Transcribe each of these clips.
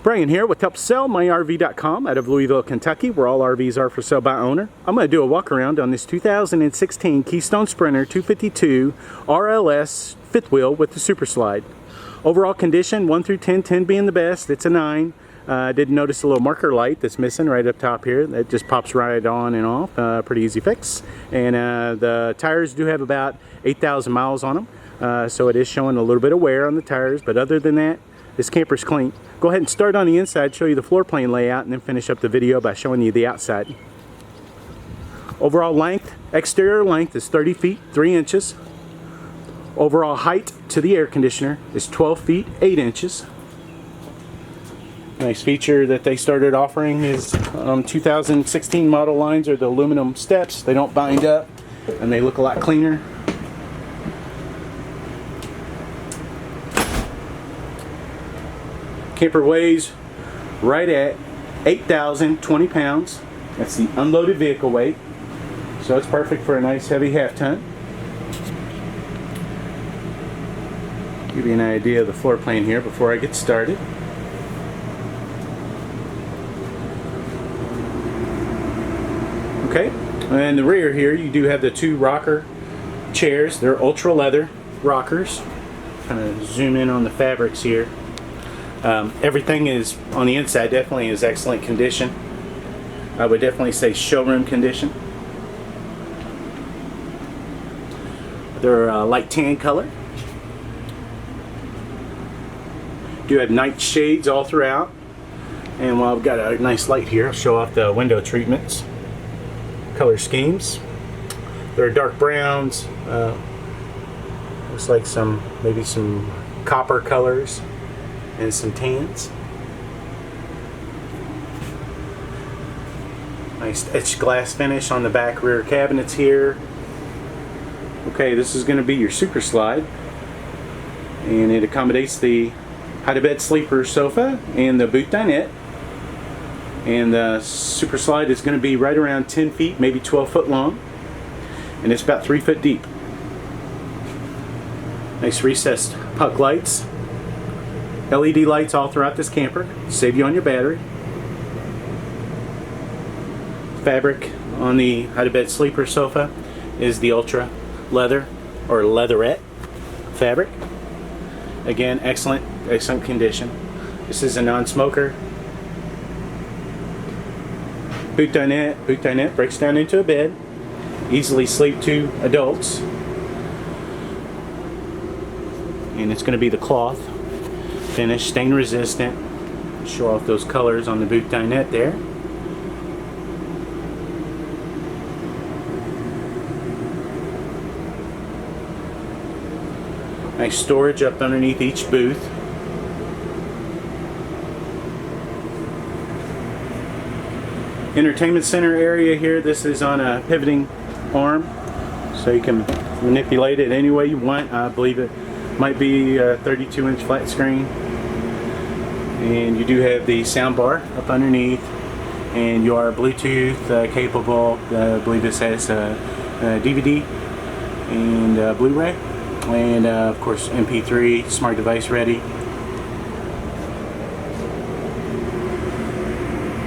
Brian here with HelpSellMyRV.com out of Louisville, Kentucky, where all RVs are for sale by owner. I'm going to do a walk around on this 2016 Keystone Sprinter 252 RLS fifth wheel with the Super Slide. Overall condition 1 through 10, 10 being the best. It's a 9. I did notice a little marker light that's missing right up top here. That just pops right on and off. Pretty easy fix. And the tires do have about 8,000 miles on them. So it is showing a little bit of wear on the tires, but other than that, this camper's clean. Go ahead and start on the inside, show you the floor plan layout, and then finish up the video by showing you the outside. Overall length, exterior length is 30 feet 3 inches. Overall height to the air conditioner is 12 feet 8 inches. Nice feature that they started offering is 2016 model lines are the aluminum steps. They don't bind up and they look a lot cleaner. Camper weighs right at 8,020 pounds. That's the unloaded vehicle weight. So it's perfect for a nice heavy half ton. Give you an idea of the floor plan here before I get started. Okay, and the rear here you do have the 2 rocker chairs. They're ultra leather rockers. Kind of zoom in on the fabrics here. Everything is on the inside definitely is excellent condition. I would definitely say showroom condition. They're light tan color. Do have night shades all throughout. And while I've got a nice light here, I'll show off the window treatments. Color schemes. They're dark browns. Looks like maybe some copper colors. And some tans. Nice etched glass finish on the back rear cabinets here. Okay, this is going to be your Super Slide, and it accommodates the hide-to-bed sleeper sofa and the boot dinette. And the Super Slide is going to be right around 10 feet, maybe 12 foot long, and it's about 3 foot deep. Nice recessed puck lights. LED lights all throughout this camper, save you on your battery. Fabric on the hide-to-bed sleeper sofa is the ultra leather or leatherette fabric. Again, excellent condition. This is a non-smoker. Boot dinette breaks down into a bed. Easily sleep 2 adults. And it's going to be the cloth finish, stain resistant. Show off those colors on the boot dinette there. Nice storage up underneath each booth. Entertainment center area here. This is on a pivoting arm, so you can manipulate it any way you want. I believe it might be a 32-inch flat screen. And you do have the sound bar up underneath, and you are Bluetooth capable. I believe this has DVD and Blu-ray, and of course MP3, smart device ready.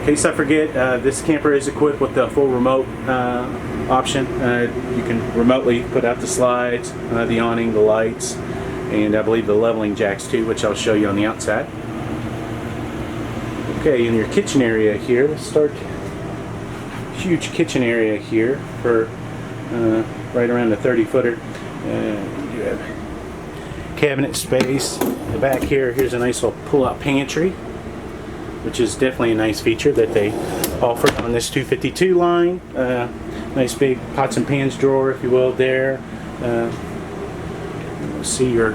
In case I forget, this camper is equipped with the full remote option. You can remotely put out the slides, the awning, the lights, and I believe the leveling jacks too, which I'll show you on the outside. Okay, in your kitchen area here, let's start. Huge kitchen area here for right around the 30-footer. You have cabinet space. In the back here, here's a nice little pull-out pantry, which is definitely a nice feature that they offered on this 252 line. Nice big pots and pans drawer, if you will, there. See, your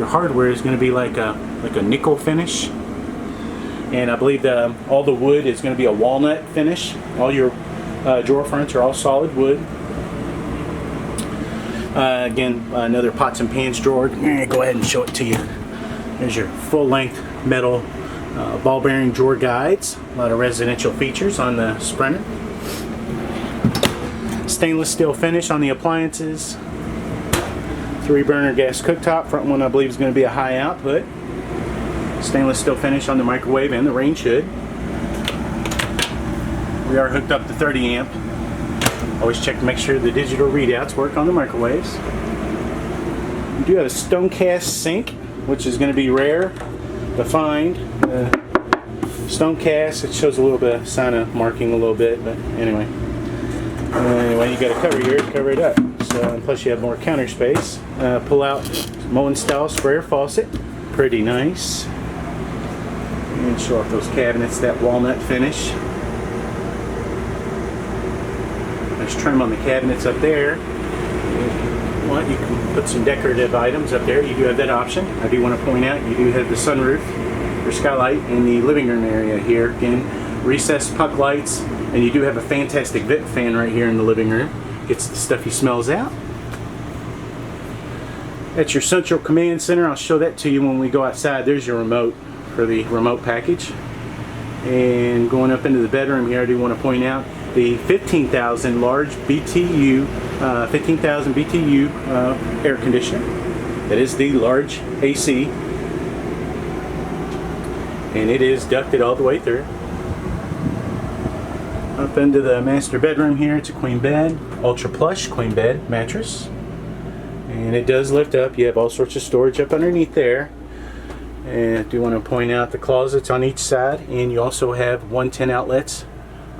hardware is going to be like a nickel finish. And I believe all the wood is going to be a walnut finish. All your drawer fronts are all solid wood. Again, another pots and pans drawer. Go ahead and show it to you. There's your full-length metal ball bearing drawer guides. A lot of residential features on the Sprinter. Stainless steel finish on the appliances. 3-burner gas cooktop. Front one I believe is going to be a high output. Stainless steel finish on the microwave and the range hood. We are hooked up to 30 amp. Always check to make sure the digital readouts work on the microwaves. You do have a stone cast sink, which is going to be rare to find. Stone cast, it shows a little bit of sign of marking a little bit, but anyway. You got a cover here to cover it up. So, and plus you have more counter space. Pull out Moen style sprayer faucet. Pretty nice. And show off those cabinets, that walnut finish. Nice trim on the cabinets up there. If you want, you can put some decorative items up there. You do have that option. I do want to point out you do have the sunroof or skylight in the living room area here. Again, recessed puck lights, and you do have a fantastic vent fan right here in the living room. Gets the stuffy smells out. That's your central command center. I'll show that to you when we go outside. There's your remote for the remote package. And going up into the bedroom here, I do want to point out the 15,000 large BTU, 15,000 BTU air conditioner. That is the large AC, and it is ducted all the way through. Up into the master bedroom here, it's a queen bed, ultra plush queen bed mattress, and it does lift up. You have all sorts of storage up underneath there. And I do want to point out the closets on each side, and you also have 110 outlets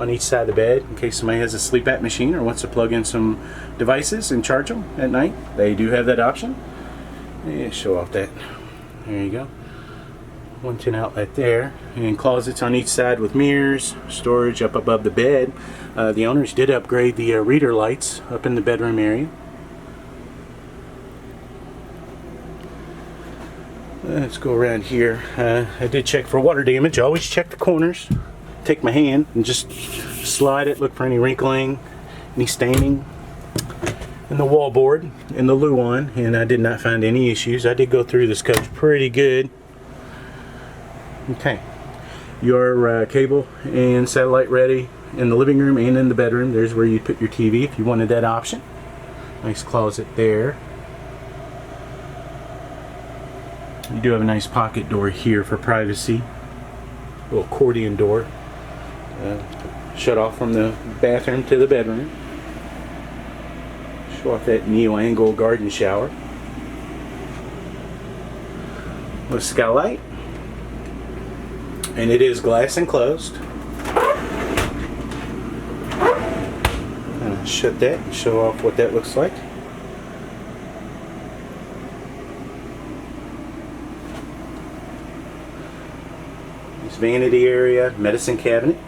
on each side of the bed in case somebody has a sleep app machine or wants to plug in some devices and charge them at night. They do have that option. And show off that. There you go. 110 outlet there, and closets on each side with mirrors, storage up above the bed. The owners did upgrade the reader lights up in the bedroom area. Let's go around here. I did check for water damage. I always check the corners. Take my hand and just slide it, look for any wrinkling, any staining in the wallboard, in the luan, and I did not find any issues. I did go through this coach pretty good. Okay, your cable and satellite ready in the living room and in the bedroom. There's where you put your TV if you wanted that option. Nice closet there. You do have a nice pocket door here for privacy. A little accordion door. Shut off from the bathroom to the bedroom. Show off that neo-angle garden shower. With skylight. And it is glass enclosed. Shut that and show off what that looks like. This vanity area, medicine cabinet.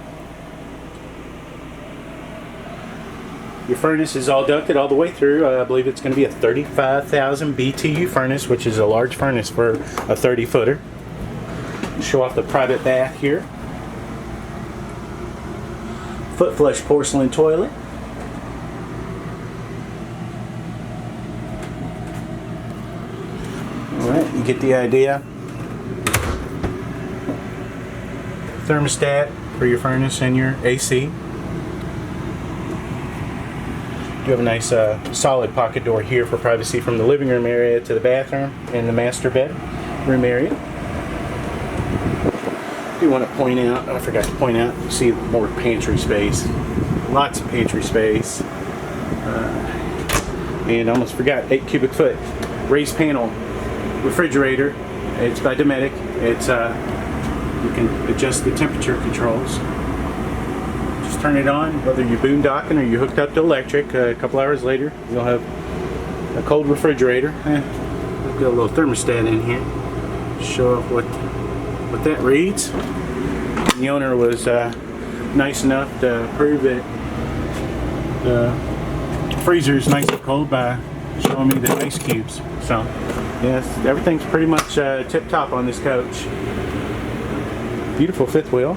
Your furnace is all ducted all the way through. I believe it's going to be a 35,000 BTU furnace, which is a large furnace for a 30-footer. Show off the private bath here. Foot flush porcelain toilet. Alright, you get the idea. Thermostat for your furnace and your AC. You have a nice solid pocket door here for privacy from the living room area to the bathroom and the master bedroom area. I do want to point out, I forgot to point out, you see more pantry space. Lots of pantry space. And I almost forgot, 8 cubic foot raised panel refrigerator. It's by Dometic. It's you can adjust the temperature controls. Just turn it on, whether you're boondocking or you're hooked up to electric. A couple hours later, you'll have a cold refrigerator. We've got a little thermostat in here. Show off what that reads. The owner was nice enough to prove that the freezer is nice and cold by showing me the ice cubes. So, yes, everything's pretty much tip top on this coach. Beautiful fifth wheel.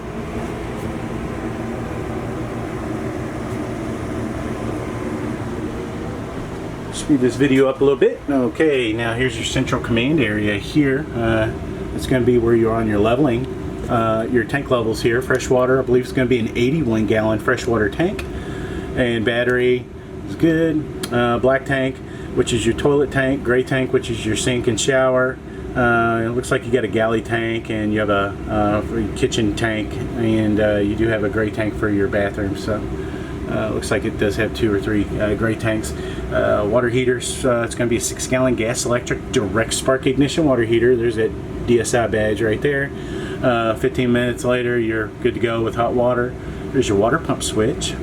Speed this video up a little bit. Okay, now here's your central command area here. It's going to be where you're on your leveling. Your tank levels here. Freshwater, I believe it's going to be an 81 gallon freshwater tank. And battery is good. Black tank, which is your toilet tank. Gray tank, which is your sink and shower. It looks like you got a galley tank, and you have a kitchen tank, and you do have a gray tank for your bathroom. So looks like it does have 2 or 3 gray tanks. Water heaters, it's going to be a 6-gallon gas electric direct spark ignition water heater. There's that DSI badge right there. 15 minutes later, you're good to go with hot water. There's your water pump switch,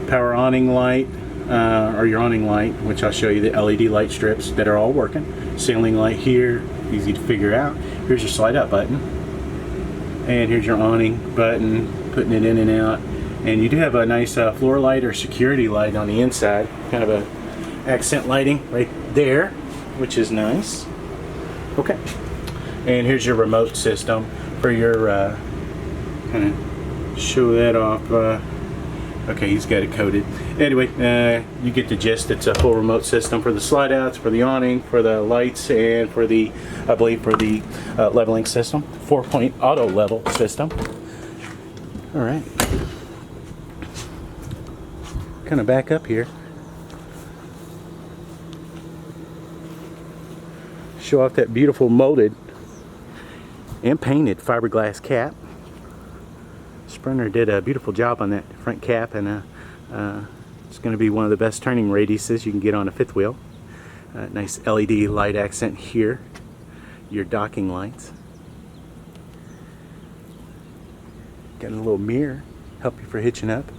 power awning light, or your awning light, which I'll show you the LED light strips that are all working. Ceiling light here, easy to figure out. Here's your slide out button, and here's your awning button, putting it in and out. And you do have a nice floor light or security light on the inside, kind of a accent lighting right there, which is nice. Okay, and here's your remote system for your kind of show that off. Okay, he's got it coded. Anyway, you get the gist. It's a full remote system for the slide outs, for the awning, for the lights, and for the, I believe, for the leveling system. 4-point auto level system. All right. Kind of back up here. Show off that beautiful molded and painted fiberglass cap. Sprinter did a beautiful job on that front cap, and it's going to be one of the best turning radiuses you can get on a fifth wheel. Nice LED light accent here. Your docking lights. Got a little mirror, help you for hitching up.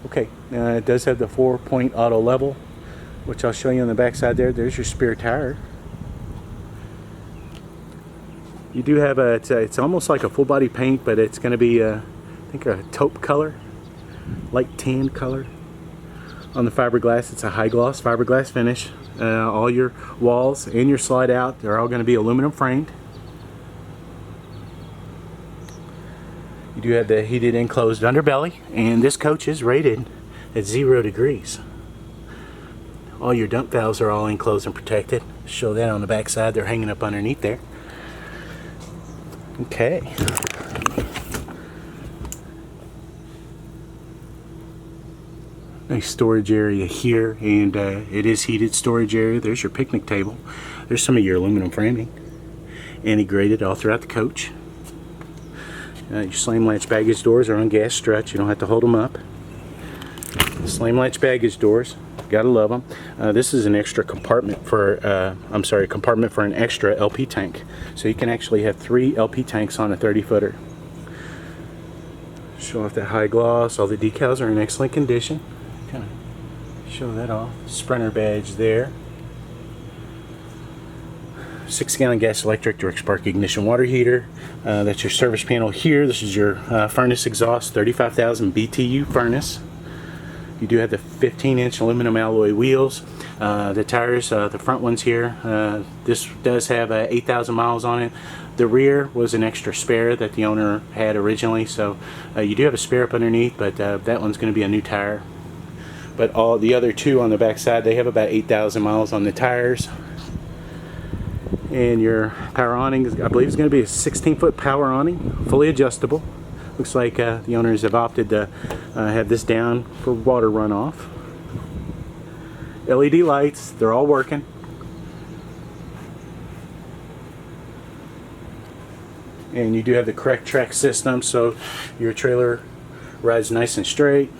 Okay, it does have the 4-point auto level, which I'll show you on the back side there. There's your spare tire. You do have a, it's almost like a full body paint, but it's going to be I think a taupe color, light tan color. On the fiberglass, it's a high gloss fiberglass finish. All your walls and your slide out, they're all going to be aluminum framed. You do have the heated enclosed underbelly, and this coach is rated at 0 degrees. All your dump valves are all enclosed and protected. Show that on the back side, they're hanging up underneath there. Okay. Nice storage area here, and it is heated storage area. There's your picnic table. There's some of your aluminum framing, anti-graded all throughout the coach. Your slam latch baggage doors are on gas struts. You don't have to hold them up. Slam latch baggage doors, gotta love them. This is an extra compartment for, a compartment for an extra LP tank. So you can actually have 3 LP tanks on a 30-footer. Show off that high gloss. All the decals are in excellent condition. Kind of show that off. Sprinter badge there. 6-gallon gas electric direct spark ignition water heater. That's your service panel here. This is your furnace exhaust, 35,000 BTU furnace. You do have the 15-inch aluminum alloy wheels. The tires, the front ones here, this does have 8,000 miles on it. The rear was an extra spare that the owner had originally, so you do have a spare up underneath, but that one's going to be a new tire. But all the other 2 on the back side, they have about 8,000 miles on the tires. And your power awning, I believe, is going to be a 16-foot power awning, fully adjustable. Looks like the owners have opted to have this down for water runoff. LED lights, they're all working. And you do have the correct track system, so your trailer rides nice and straight.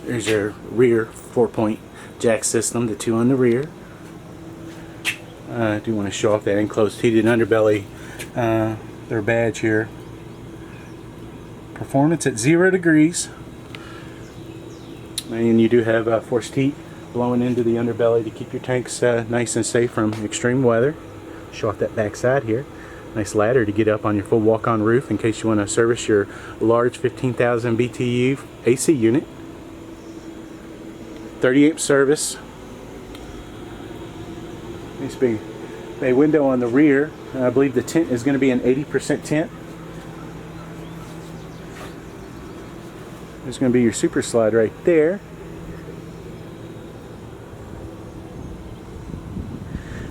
There's your rear 4-point jack system, the 2 on the rear. I do want to show off that enclosed heated underbelly, their badge here. Performance at 0 degrees. And you do have forced heat blowing into the underbelly to keep your tanks nice and safe from extreme weather. Show off that back side here. Nice ladder to get up on your full walk-on roof in case you want to service your large 15,000 BTU AC unit. 30 amp service. Nice big bay window on the rear. I believe the tint is going to be an 80% tint. There's going to be your super slide right there.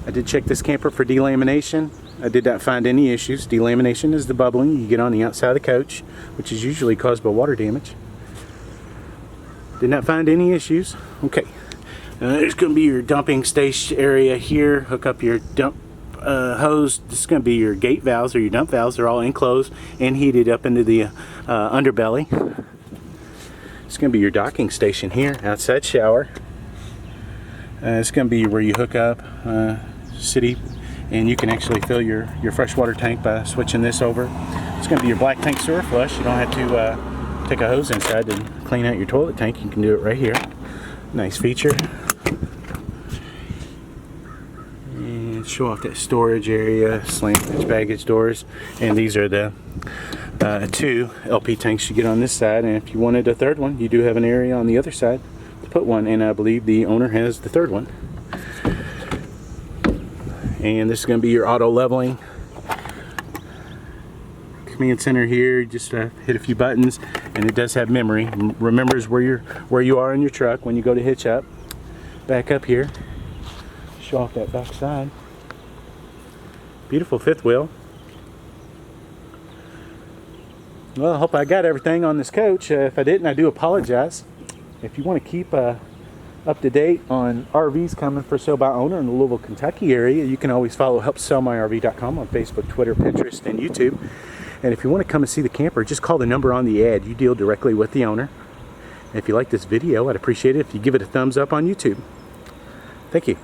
I did check this camper for delamination. I did not find any issues. Delamination is the bubbling you get on the outside of the coach, which is usually caused by water damage. Did not find any issues. Okay, And there's going to be your dumping station area here. Hook up your dump hose. This is going to be your gate valves or your dump valves. They're all enclosed and heated up into the underbelly. It's going to be your docking station here, outside shower. It's going to be where you hook up city, and you can actually fill your freshwater tank by switching this over. It's going to be your black tank sewer flush. You don't have to take a hose inside to clean out your toilet tank. You can do it right here. Nice feature. And show off that storage area, slam hitch baggage doors, and these are the 2 LP tanks you get on this side. And if you wanted a third one, you do have an area on the other side to put one, and I believe the owner has the third one. And this is going to be your auto leveling command center here. You just hit a few buttons, and it does have memory. Remembers where you are in your truck when you go to hitch up. Back up here, show off that back side. Beautiful fifth wheel. Well, I hope I got everything on this coach. If I didn't, I do apologize. If you want to keep up to date on RVs coming for sale by owner in the Louisville, Kentucky area, you can always follow HelpSellMyRV.com on Facebook, Twitter, Pinterest, and YouTube. And if you want to come and see the camper, just call the number on the ad. You deal directly with the owner. And if you like this video, I'd appreciate it if you give it a thumbs up on YouTube. Thank you.